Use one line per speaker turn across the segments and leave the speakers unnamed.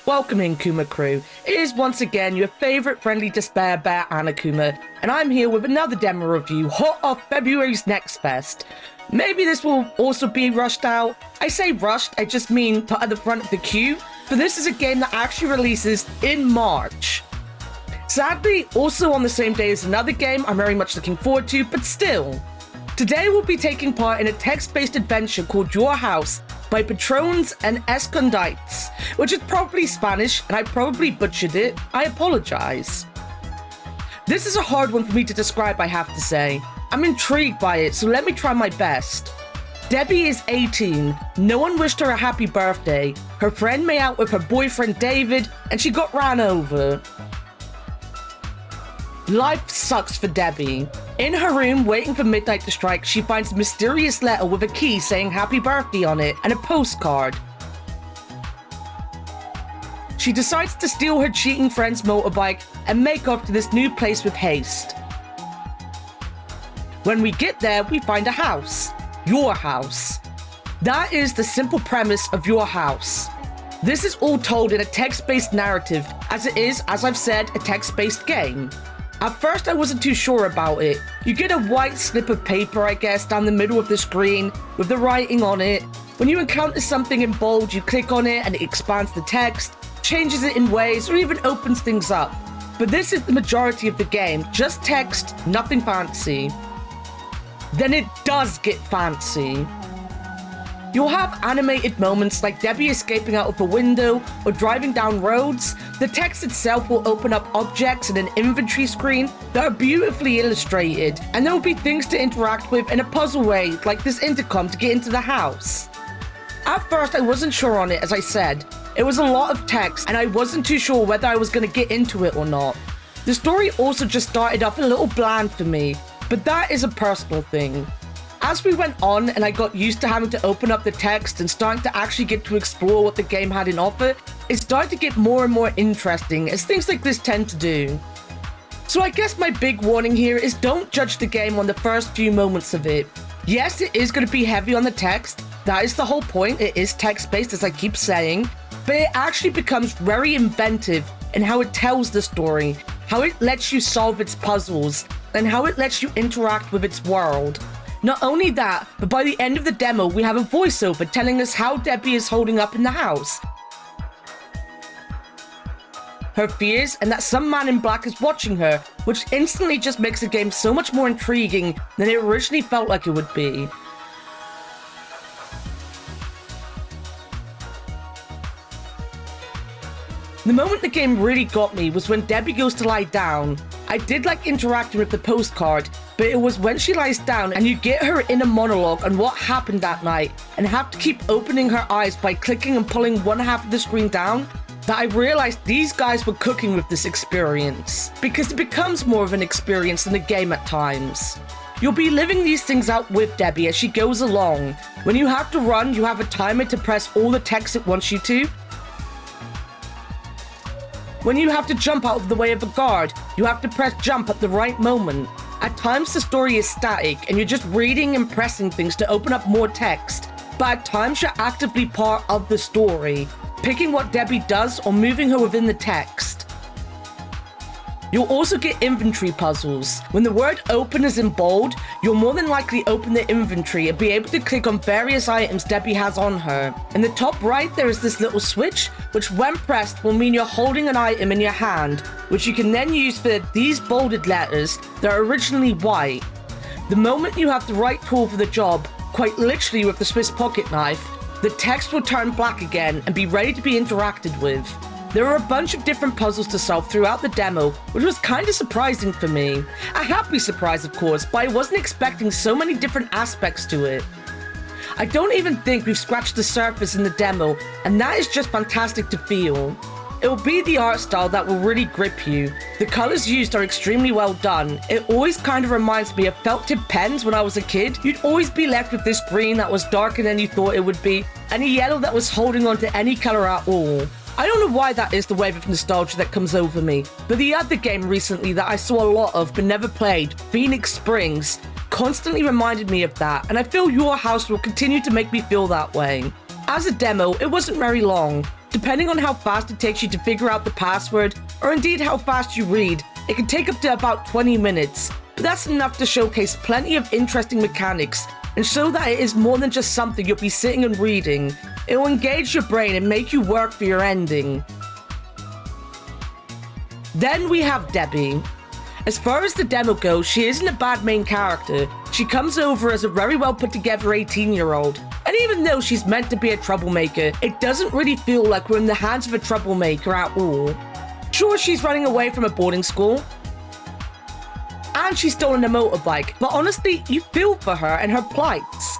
Welcome in, Kuma crew. It is once again your favourite friendly despair bear, Annakuma, and I'm here with another demo review hot off February's NextFest. Maybe this will also be rushed out. I say rushed, I just mean put at the front of the queue, for this is a game that actually releases in March. Sadly, also on the same day as another game I'm very much looking forward to, but still. Today we'll be taking part in a text-based adventure called Your House by Patrons and Escondites, which is probably Spanish, and I probably butchered it. I apologize. This is a hard one for me to describe, I have to say. I'm intrigued by it, so let me try my best. Debbie is 18. No one wished her a happy birthday. Her friend made out with her boyfriend David, and she got ran over. Life sucks for Debbie. In her room, waiting for midnight to strike, she finds a mysterious letter with a key saying happy birthday on it and a postcard. She decides to steal her cheating friend's motorbike and make off to this new place with haste. When we get there, we find a house. Your house. That is the simple premise of Your House. This is all told in a text-based narrative, as it is, as I've said, a text-based game. At first, I wasn't too sure about it. You get a white slip of paper, I guess, down the middle of the screen with the writing on it. When you encounter something in bold, you click on it and it expands the text, changes it in ways, or even opens things up. But this is the majority of the game, just text, nothing fancy. Then it does get fancy. You'll have animated moments like Debbie escaping out of a window or driving down roads. The text itself will open up objects in an inventory screen that are beautifully illustrated, and there will be things to interact with in a puzzle way, like this intercom to get into the house. At first, I wasn't sure on it, as I said. It was a lot of text, and I wasn't too sure whether I was going to get into it or not. The story also just started off a little bland for me, but that is a personal thing. As we went on and I got used to having to open up the text and starting to actually get to explore what the game had in offer, it started to get more and more interesting, as things like this tend to do. So I guess my big warning here is don't judge the game on the first few moments of it. Yes, it is going to be heavy on the text. That is the whole point. It is text-based, as I keep saying. But it actually becomes very inventive in how it tells the story, how it lets you solve its puzzles, and how it lets you interact with its world. Not only that, but by the end of the demo, we have a voiceover telling us how Debbie is holding up in the house, her fears, and that some man in black is watching her, which instantly just makes the game so much more intriguing than it originally felt like it would be. The moment the game really got me was when Debbie goes to lie down. I did like interacting with the postcard, but it was when she lies down and you get her inner monologue on what happened that night and have to keep opening her eyes by clicking and pulling one half of the screen down that I realized these guys were cooking with this experience, because it becomes more of an experience than a game at times. You'll be living these things out with Debbie as she goes along. When you have to run, you have a timer to press all the text it wants you to. When you have to jump out of the way of a guard, you have to press jump at the right moment. At times the story is static and you're just reading and pressing things to open up more text, but at times you're actively part of the story, picking what Debbie does or moving her within the text. You'll also get inventory puzzles. When the word open is in bold, you'll more than likely open the inventory and be able to click on various items Debbie has on her. In the top right, there is this little switch, which when pressed will mean you're holding an item in your hand, which you can then use for these bolded letters that are originally white. The moment you have the right tool for the job, quite literally with the Swiss pocket knife, the text will turn black again and be ready to be interacted with. There are a bunch of different puzzles to solve throughout the demo, which was kind of surprising for me. A happy surprise, of course, but I wasn't expecting so many different aspects to it. I don't even think we've scratched the surface in the demo, and that is just fantastic to feel. It'll be the art style that will really grip you. The colors used are extremely well done. It always kind of reminds me of felt tip pens when I was a kid. You'd always be left with this green that was darker than you thought it would be, and a yellow that was holding on to any color at all. I don't know why that is the wave of nostalgia that comes over me, but the other game recently that I saw a lot of but never played, Phoenix Springs, constantly reminded me of that, and I feel Your House will continue to make me feel that way. As a demo, it wasn't very long. Depending on how fast it takes you to figure out the password, or indeed how fast you read, it can take up to about 20 minutes, but that's enough to showcase plenty of interesting mechanics and show that it is more than just something you'll be sitting and reading. It will engage your brain and make you work for your ending. Then we have Debbie. As far as the demo goes, she isn't a bad main character. She comes over as a very well put together 18-year-old. And even though she's meant to be a troublemaker, it doesn't really feel like we're in the hands of a troublemaker at all. Sure, she's running away from a boarding school, and she's stolen a motorbike, but honestly, you feel for her and her plights.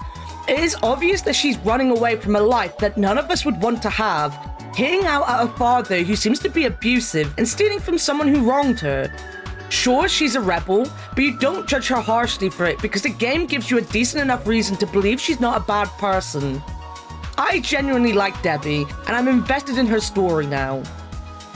It is obvious that she's running away from a life that none of us would want to have, hitting out at a father who seems to be abusive and stealing from someone who wronged her. Sure, she's a rebel, but you don't judge her harshly for it because the game gives you a decent enough reason to believe she's not a bad person. I genuinely like Debbie, and I'm invested in her story now.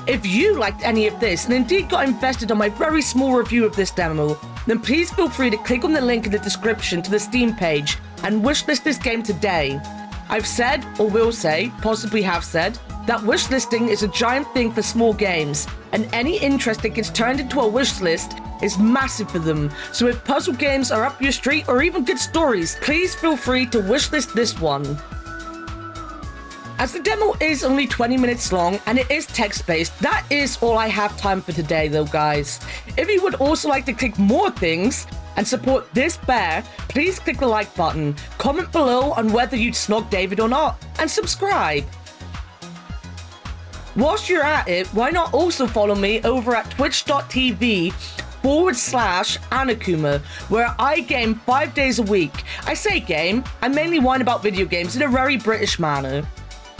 If you liked any of this and indeed got invested on my very small review of this demo, then please feel free to click on the link in the description to the Steam page and wishlist this game today. I've said, or will say, possibly have said, that wishlisting is a giant thing for small games, and any interest that gets turned into a wish list is massive for them. So if puzzle games are up your street or even good stories, please feel free to wishlist this one. As the demo is only 20 minutes long and it is text-based, that is all I have time for today though, guys. If you would also like to click more things and support this bear, please click the like button, comment below on whether you'd snog David or not, and subscribe. Whilst you're at it, why not also follow me over at twitch.tv/Annakuma, where I game 5 days a week. I say game, I mainly whine about video games in a very British manner.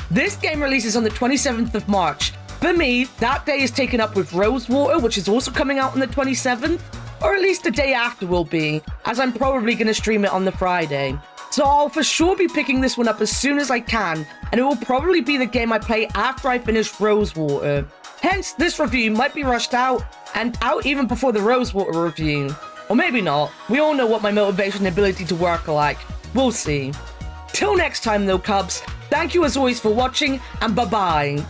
This game releases on the 27th of March. For me, that day is taken up with Rosewater, which is also coming out on the 27th, or at least the day after will be, as I'm probably going to stream it on the Friday. So I'll for sure be picking this one up as soon as I can, and it will probably be the game I play after I finish Rosewater. Hence, this review might be rushed out, and out even before the Rosewater review. Or maybe not. We all know what my motivation and ability to work are like. We'll see. Till next time though, Cubs, thank you as always for watching, and bye-bye.